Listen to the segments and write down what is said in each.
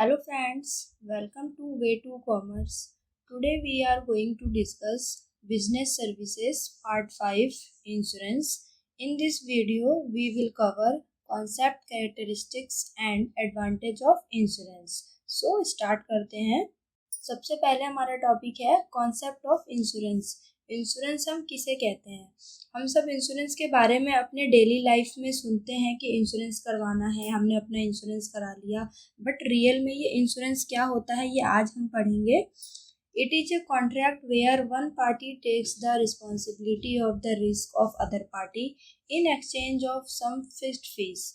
Hello friends, welcome to Way to Commerce. Today we are going to discuss Business Services Part 5 Insurance. In this video we will cover concept, characteristics and advantage of insurance. So start करते हैं। सबसे पहले हमारा topic है concept of insurance. Insurance हम किसे कहते हैं? हम सब इंश्योरेंस के बारे में अपने डेली लाइफ में सुनते हैं कि इंश्योरेंस करवाना है, हमने अपना इंश्योरेंस करा लिया, बट रियल में ये इंश्योरेंस क्या होता है ये आज हम पढ़ेंगे। It is a contract where one party takes the responsibility of the risk of other party in exchange of some fixed fees.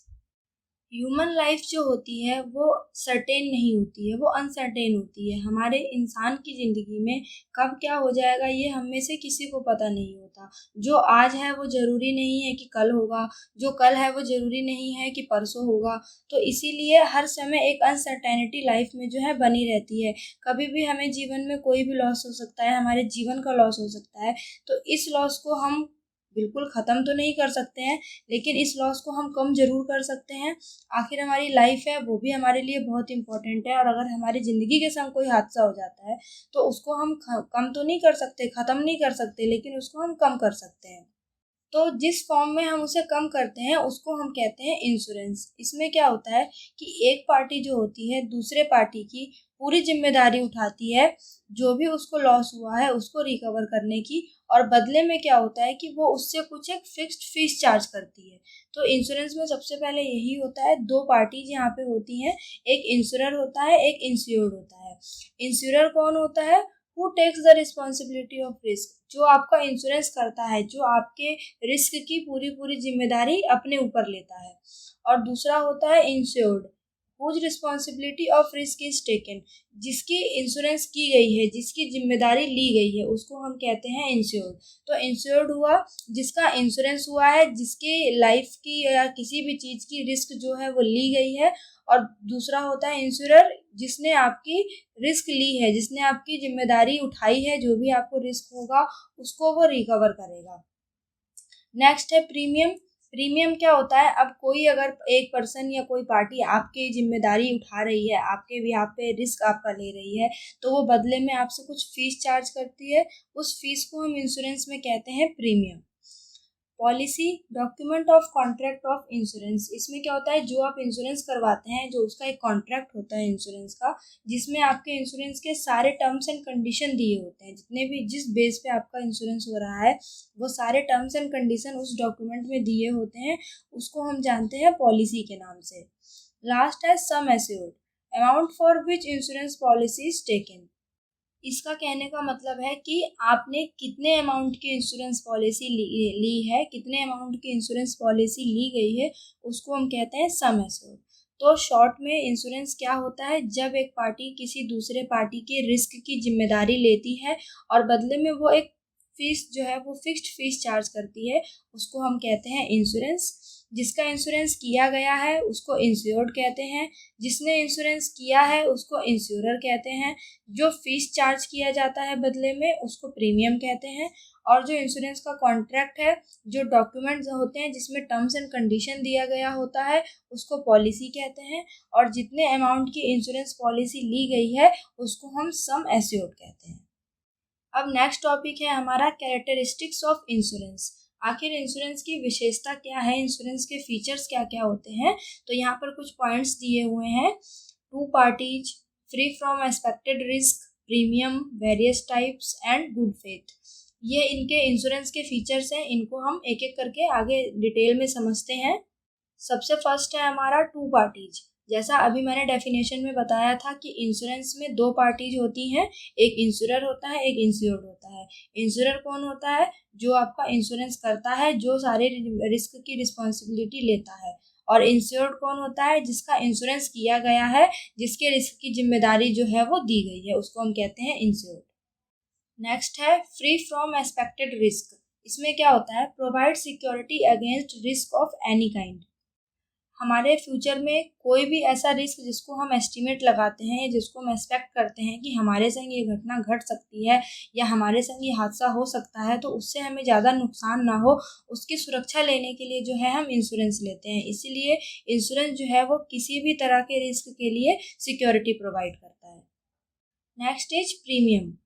Human life जो होती है वो सर्टेन नहीं होती है, वो अनसर्टेन होती है। हमारे इंसान की ज़िंदगी में कब क्या हो जाएगा ये हम में से किसी को पता नहीं होता। जो आज है वो ज़रूरी नहीं है कि कल होगा, जो कल है वो ज़रूरी नहीं है कि परसों होगा। तो इसीलिए हर समय एक अनसर्टेनिटी लाइफ में जो है बनी रहती है। कभी भी हमें जीवन में कोई भी लॉस हो सकता है, हमारे जीवन का लॉस हो सकता है। तो इस लॉस को हम बिल्कुल ख़त्म तो नहीं कर सकते हैं, लेकिन इस लॉस को हम कम ज़रूर कर सकते हैं। आखिर हमारी लाइफ है वो भी हमारे लिए बहुत इंपॉर्टेंट है, और अगर हमारी ज़िंदगी के संग कोई हादसा हो जाता है तो उसको हम कम तो नहीं कर सकते, ख़त्म नहीं कर सकते, लेकिन उसको हम कम कर सकते हैं। तो जिस फॉर्म में हम उसे कम करते हैं उसको हम कहते हैं इंश्योरेंस। इसमें क्या होता है कि एक पार्टी जो होती है दूसरे पार्टी की पूरी जिम्मेदारी उठाती है, जो भी उसको लॉस हुआ है उसको रिकवर करने की, और बदले में क्या होता है कि वो उससे कुछ एक फिक्स्ड फीस चार्ज करती है। तो इंश्योरेंस में सबसे पहले यही होता है, दो पार्टीज यहाँ पे होती हैं, एक इंश्योरर होता है, एक इंश्योर्ड होता है। इंश्योरर कौन होता है? Who takes the responsibility of risk, जो आपका इंश्योरेंस करता है, जो आपके रिस्क की पूरी पूरी जिम्मेदारी अपने ऊपर लेता है। और दूसरा होता है insured, whose responsibility of risk is taken, जिसकी इंश्योरेंस की गई है, जिसकी जिम्मेदारी ली गई है, उसको हम कहते हैं इंश्योर्ड। तो इंश्योर्ड हुआ जिसका इंश्योरेंस हुआ है, जिसकी लाइफ की या किसी भी चीज़ की रिस्क जो है वो ली गई है। और दूसरा होता है इंश्योरर, जिसने आपकी रिस्क ली है, जिसने आपकी जिम्मेदारी उठाई है, जो भी आपको रिस्क होगा उसको वो रिकवर करेगा। नेक्स्ट है प्रीमियम। प्रीमियम क्या होता है? अब कोई अगर एक पर्सन या कोई पार्टी आपकी जिम्मेदारी उठा रही है, आपके भी आप पे रिस्क आपका ले रही है, तो वो बदले में आपसे कुछ फीस चार्ज करती है। उस फीस को हम इंश्योरेंस में कहते हैं premium. Policy, document of contract of insurance. इसमें क्या होता है, जो आप इंश्योरेंस करवाते हैं, जो उसका एक कॉन्ट्रैक्ट होता है इंश्योरेंस का, जिसमें आपके इंश्योरेंस के सारे टर्म्स एंड कंडीशन दिए होते हैं, जितने भी जिस बेस पे आपका इंश्योरेंस हो रहा है वो सारे टर्म्स एंड कंडीशन उस डॉक्यूमेंट में दिए होते हैं, उसको हम जानते हैं पॉलिसी के नाम से। लास्ट है sum assured, amount for which insurance policy is taken. इसका कहने का मतलब है कि आपने कितने अमाउंट की इंश्योरेंस पॉलिसी ली है, कितने अमाउंट की इंश्योरेंस पॉलिसी ली गई है, उसको हम कहते हैं सम एश्योर्ड। तो शॉर्ट में इंश्योरेंस क्या होता है? जब एक पार्टी किसी दूसरे पार्टी के रिस्क की जिम्मेदारी लेती है और बदले में वो एक फीस जो है वो फिक्स्ड फीस चार्ज करती है, उसको हम कहते हैं इंश्योरेंस। जिसका इंश्योरेंस किया गया है उसको इंश्योर्ड कहते हैं, जिसने इंश्योरेंस किया है उसको इंश्योरर कहते हैं, जो फीस चार्ज किया जाता है बदले में उसको प्रीमियम कहते हैं, और जो इंश्योरेंस का कॉन्ट्रैक्ट है, जो डॉक्यूमेंट्स होते हैं जिसमें टर्म्स एंड कंडीशन दिया गया होता है, उसको पॉलिसी कहते हैं, और जितने अमाउंट की इंश्योरेंस पॉलिसी ली गई है उसको हम सम एश्योर्ड कहते हैं। अब नेक्स्ट टॉपिक है हमारा कैरेक्टरिस्टिक्स ऑफ इंश्योरेंस। आखिर इंश्योरेंस की विशेषता क्या है, इंश्योरेंस के फीचर्स क्या क्या होते हैं? तो यहाँ पर कुछ पॉइंट्स दिए हुए हैं। Two parties, free from expected risk, premium, various types and good faith. ये इनके इंश्योरेंस के फीचर्स हैं, इनको हम एक एक करके आगे डिटेल में समझते हैं। सबसे फर्स्ट है हमारा टू पार्टीज। जैसा अभी मैंने डेफिनेशन में बताया था कि इंश्योरेंस में दो पार्टीज होती हैं, एक इंश्योरर होता है, एक इंश्योर्ड होता है। इंश्योरर कौन होता है? जो आपका इंश्योरेंस करता है, जो सारे रिस्क की रिस्पॉन्सिबिलिटी लेता है। और इंश्योर्ड कौन होता है? जिसका इंश्योरेंस किया गया है, जिसके रिस्क की जिम्मेदारी जो है वो दी गई है, उसको हम कहते हैं इंश्योर्ड। नेक्स्ट है फ्री फ्रॉम एक्सपेक्टेड रिस्क। इसमें क्या होता है? Provide security against risk of any kind. हमारे फ्यूचर में कोई भी ऐसा रिस्क जिसको हम एस्टिमेट लगाते हैं या जिसको हम एक्सपेक्ट करते हैं कि हमारे संग ये घटना घट सकती है या हमारे संग ये हादसा हो सकता है, तो उससे हमें ज़्यादा नुकसान ना हो, उसकी सुरक्षा लेने के लिए जो है हम इंश्योरेंस लेते हैं। इसीलिए इंश्योरेंस जो है वो किसी भी तरह के रिस्क के लिए सिक्योरिटी प्रोवाइड करता है। Next is premium.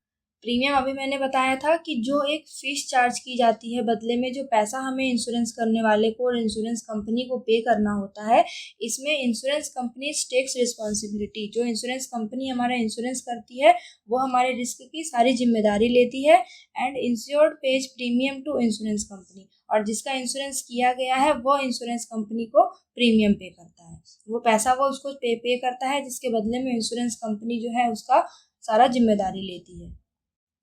प्रीमियम अभी मैंने बताया था कि जो एक फीस चार्ज की जाती है बदले में जो पैसा हमें इंश्योरेंस करने वाले को और इंश्योरेंस कंपनी को पे करना होता है, इसमें इंश्योरेंस कंपनी टेक्स रिस्पॉन्सिबिलिटी। जो इंश्योरेंस कंपनी हमारा इंश्योरेंस करती है वो हमारे रिस्क की सारी जिम्मेदारी लेती है। And insured pays premium to insurance company, और जिसका इंश्योरेंस किया गया है वो इंश्योरेंस कंपनी को प्रीमियम पे करता है। वो पैसा वो उसको पे करता है, जिसके बदले में इंश्योरेंस कंपनी जो है उसका सारा जिम्मेदारी लेती है।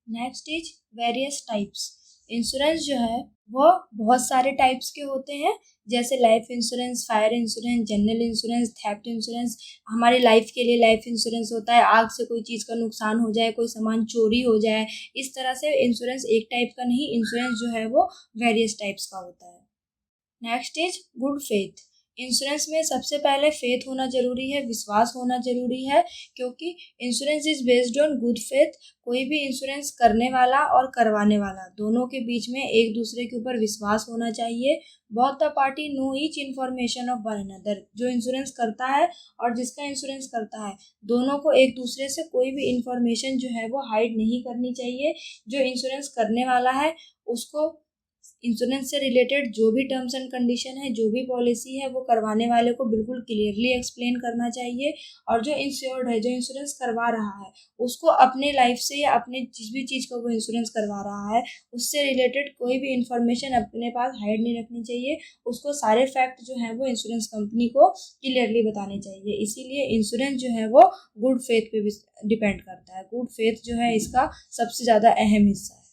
Next is various types. Insurance जो है वो बहुत सारे टाइप्स के होते हैं, जैसे life insurance, fire insurance, general insurance, theft insurance. हमारी लाइफ के लिए लाइफ इंश्योरेंस होता है, आग से कोई चीज़ का नुकसान हो जाए, कोई सामान चोरी हो जाए, इस तरह से इंश्योरेंस एक टाइप का नहीं, इंश्योरेंस जो है वो वेरियस टाइप्स का होता है। Next is good faith. Insurance में सबसे पहले फेथ होना जरूरी है, विश्वास होना जरूरी है, क्योंकि insurance is based on good faith. कोई भी इंश्योरेंस करने वाला और करवाने वाला दोनों के बीच में एक दूसरे के ऊपर विश्वास होना चाहिए। Both the party know each information of one another. जो इंश्योरेंस करता है और जिसका इंश्योरेंस करता है, दोनों को एक दूसरे से कोई भी इंफॉर्मेशन जो है वो हाइड नहीं करनी चाहिए। जो इंश्योरेंस करने वाला है उसको इंश्योरेंस से रिलेटेड जो भी टर्म्स एंड कंडीशन है, जो भी पॉलिसी है, वो करवाने वाले को बिल्कुल क्लियरली एक्सप्लेन करना चाहिए। और जो इंश्योर्ड है, जो इंश्योरेंस करवा रहा है, उसको अपने लाइफ से या अपने जिस भी चीज़ का वो इंश्योरेंस करवा रहा है उससे रिलेटेड कोई भी इंफॉर्मेशन अपने पास हाइड नहीं रखनी चाहिए। उसको सारे फैक्ट जो है वो इंश्योरेंस कंपनी को क्लियरली बताने चाहिए। इसीलिए इंश्योरेंस जो है वो गुड फेथ पे भी डिपेंड करता है। गुड फेथ जो है इसका सबसे ज़्यादा अहम हिस्सा है।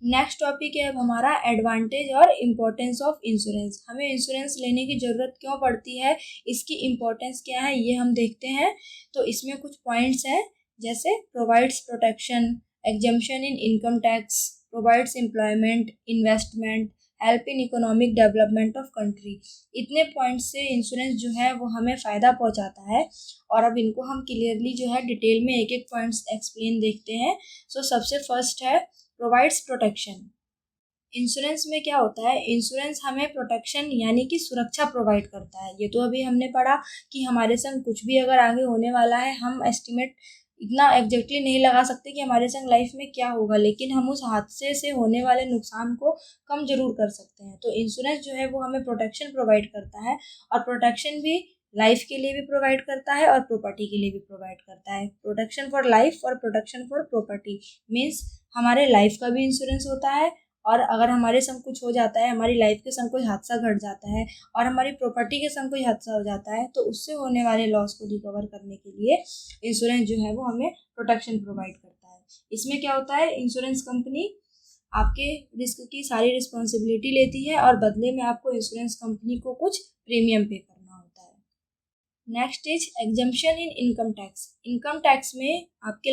नेक्स्ट टॉपिक है अब हमारा एडवांटेज और इम्पोर्टेंस ऑफ इंश्योरेंस। हमें इंश्योरेंस लेने की ज़रूरत क्यों पड़ती है, इसकी इम्पोर्टेंस क्या है, ये हम देखते हैं। तो इसमें कुछ पॉइंट्स हैं, जैसे provides protection, exemption in income tax, provides employment, investment, help in economic development of country. इतने पॉइंट्स से इंश्योरेंस जो है वो हमें फ़ायदा पहुंचाता है। और अब इनको हम क्लियरली जो है डिटेल में एक एक पॉइंट्स एक्सप्लेन देखते हैं। सो सबसे फर्स्ट है प्रोवाइड्स प्रोटेक्शन। इंश्योरेंस में क्या होता है, इंश्योरेंस हमें प्रोटेक्शन यानी कि सुरक्षा प्रोवाइड करता है। ये तो अभी हमने पढ़ा कि हमारे संग कुछ भी अगर आगे होने वाला है, हम एस्टिमेट इतना एग्जैक्टली नहीं लगा सकते कि हमारे संग लाइफ में क्या होगा, लेकिन हम उस हादसे से होने वाले नुकसान को कम जरूर कर सकते हैं। तो इंश्योरेंस जो है वो हमें प्रोटेक्शन प्रोवाइड करता है, और प्रोटेक्शन भी लाइफ के लिए भी प्रोवाइड करता है और प्रॉपर्टी के लिए भी प्रोवाइड करता है। प्रोटेक्शन फॉर लाइफ और प्रोटेक्शन फॉर प्रॉपर्टी मीन्स हमारे लाइफ का भी इंश्योरेंस होता है, और अगर हमारे संग कुछ हो जाता है, हमारी लाइफ के संग कोई हादसा घट जाता है और हमारी प्रॉपर्टी के संग कोई हादसा हो जाता है, तो उससे होने वाले लॉस को रिकवर करने के लिए इंश्योरेंस जो है वो हमें प्रोटेक्शन प्रोवाइड करता है। इसमें क्या होता है, इंश्योरेंस कंपनी आपके रिस्क की सारी रिस्पॉन्सिबिलिटी लेती है और बदले में आपको इंश्योरेंस कंपनी को कुछ प्रीमियम पे करना होता है। Next is exemption in income tax. Income tax में आपके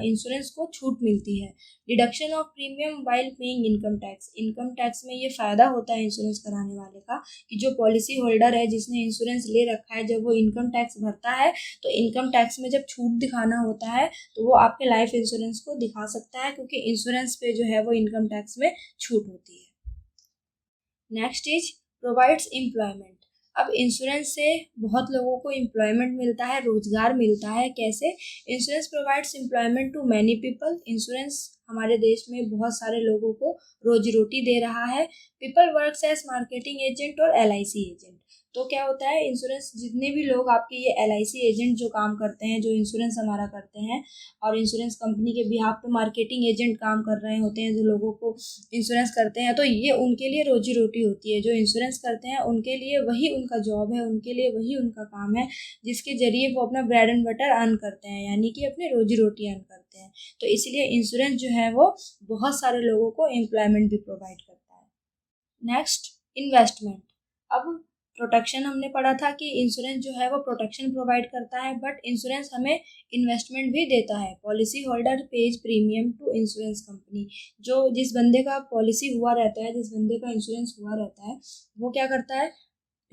इंश्योरेंस को छूट मिलती है, deduction of premium while paying income tax. Income tax में ये फ़ायदा होता है इंश्योरेंस कराने वाले का कि जो पॉलिसी होल्डर है जिसने इंश्योरेंस ले रखा है, जब वो इनकम टैक्स भरता है तो इनकम टैक्स में जब छूट दिखाना होता है तो वो आपके लाइफ इंश्योरेंस को दिखा सकता है, क्योंकि इंश्योरेंस पे जो है वो इनकम टैक्स में छूट होती है। Next is provides employment. अब इंश्योरेंस से बहुत लोगों को एम्प्लॉयमेंट मिलता है, रोजगार मिलता है। कैसे? Insurance provides employment to many people. Insurance हमारे देश में बहुत सारे लोगों को रोजी रोटी दे रहा है। People works as marketing agent और LIC एजेंट। तो क्या होता है, इंश्योरेंस जितने भी लोग आपके ये LIC एजेंट जो काम करते हैं, जो इंश्योरेंस हमारा करते हैं, और इंश्योरेंस कंपनी के बिहाफ पे मार्केटिंग एजेंट काम कर रहे होते हैं जो लोगों को इंश्योरेंस करते हैं, तो ये उनके लिए रोजी रोटी होती है। जो इंश्योरेंस करते हैं उनके लिए वही उनका जॉब है, उनके लिए वही उनका काम है, जिसके जरिए वो अपना ब्रेड एंड बटर अर्न करते हैं, यानी कि अपनी रोजी रोटी अर्न करते हैं। तो इसलिए इंश्योरेंस जो है वो बहुत सारे लोगों को एम्प्लॉयमेंट भी प्रोवाइड करता है। Next, investment. अब प्रोटेक्शन हमने पढ़ा था कि इंश्योरेंस जो है वो प्रोटेक्शन प्रोवाइड करता है, बट इंश्योरेंस हमें इन्वेस्टमेंट भी देता है। Policy holder pays premium to insurance company. जो जिस बंदे का पॉलिसी हुआ रहता है, जिस बंदे का इंश्योरेंस हुआ रहता है, वो क्या करता है,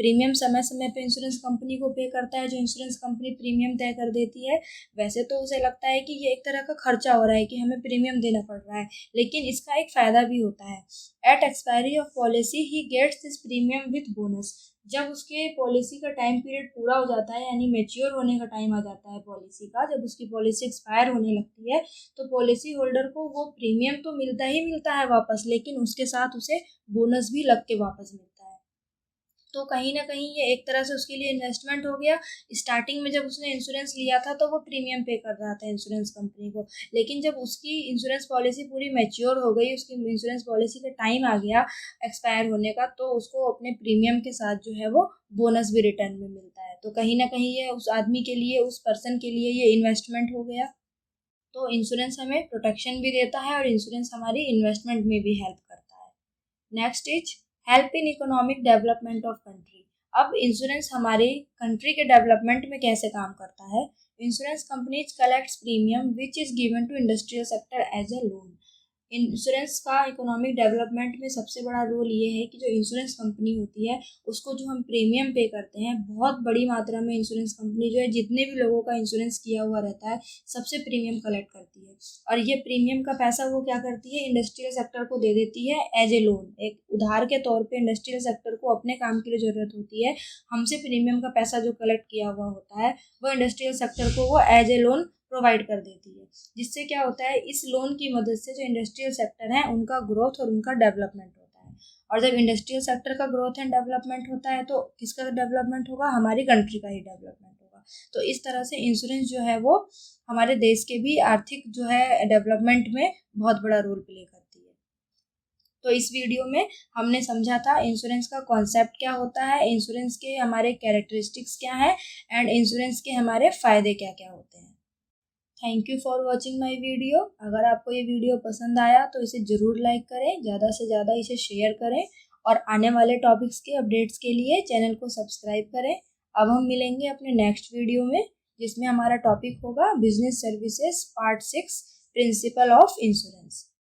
प्रीमियम समय समय पे इंश्योरेंस कंपनी को पे करता है, जो इंश्योरेंस कंपनी प्रीमियम तय कर देती है। वैसे तो उसे लगता है कि ये एक तरह का खर्चा हो रहा है कि हमें प्रीमियम देना पड़ रहा है, लेकिन इसका एक फ़ायदा भी होता है। At expiry of policy he gets this premium with bonus. जब उसके पॉलिसी का टाइम पीरियड पूरा हो जाता है, यानी मैच्योर होने का टाइम आ जाता है पॉलिसी का, जब उसकी पॉलिसी एक्सपायर होने लगती है, तो पॉलिसी होल्डर को वो प्रीमियम तो मिलता ही मिलता है वापस, लेकिन उसके साथ उसे बोनस भी लग के वापस मिलता है। तो कहीं ना कहीं ये एक तरह से उसके लिए इन्वेस्टमेंट हो गया। स्टार्टिंग में जब उसने इंश्योरेंस लिया था तो वो प्रीमियम पे कर रहा था इंश्योरेंस कंपनी को, लेकिन जब उसकी इंश्योरेंस पॉलिसी पूरी मैच्योर हो गई, उसकी इंश्योरेंस पॉलिसी का टाइम आ गया एक्सपायर होने का, तो उसको अपने प्रीमियम के साथ जो है वो बोनस भी रिटर्न में मिलता है। तो कहीं ना कहीं ये उस आदमी के लिए, उस पर्सन के लिए ये इन्वेस्टमेंट हो गया। तो इंश्योरेंस हमें प्रोटेक्शन भी देता है और इंश्योरेंस हमारी इन्वेस्टमेंट में भी हेल्प करता है। Next is help in economic development of country. अब इंश्योरेंस हमारे कंट्री के डेवलपमेंट में कैसे काम करता है? Insurance companies collects premium which is given to industrial sector as a loan. Insurance का इकोनॉमिक डेवलपमेंट में सबसे बड़ा रोल ये है कि जो इंश्योरेंस कंपनी होती है उसको जो हम प्रीमियम पे करते हैं, बहुत बड़ी मात्रा में इंश्योरेंस कंपनी जो है जितने भी लोगों का इंश्योरेंस किया हुआ रहता है सबसे प्रीमियम कलेक्ट करती है, और ये प्रीमियम का पैसा वो क्या करती है, इंडस्ट्रियल सेक्टर को दे देती है एज ए लोन। एक उधार के तौर पे इंडस्ट्रियल सेक्टर को अपने काम के लिए ज़रूरत होती है, हमसे प्रीमियम का पैसा जो कलेक्ट किया हुआ होता है वो इंडस्ट्रियल सेक्टर को वो एज ए लोन प्रोवाइड कर देती है। जिससे क्या होता है, इस लोन की मदद से जो इंडस्ट्रियल सेक्टर है उनका ग्रोथ और उनका डेवलपमेंट होता है। और जब इंडस्ट्रियल सेक्टर का ग्रोथ एंड डेवलपमेंट होता है तो किसका डेवलपमेंट होगा? हमारी कंट्री का ही डेवलपमेंट होगा। तो इस तरह से इंश्योरेंस जो है वो हमारे देश के भी आर्थिक जो है डेवलपमेंट में बहुत बड़ा रोल प्ले करती है। तो इस वीडियो में हमने समझा था इंश्योरेंस का कॉन्सेप्ट क्या होता है, इंश्योरेंस के हमारे कैरेक्टरिस्टिक्स क्या है एंड इंश्योरेंस के हमारे फ़ायदे क्या क्या होते हैं। Thank you for watching my video. अगर आपको ये वीडियो पसंद आया तो इसे ज़रूर लाइक करें, ज़्यादा से ज़्यादा इसे शेयर करें और आने वाले टॉपिक्स के अपडेट्स के लिए चैनल को सब्सक्राइब करें। अब हम मिलेंगे अपने नेक्स्ट वीडियो में, जिसमें हमारा टॉपिक होगा business services part 6, principle of insurance.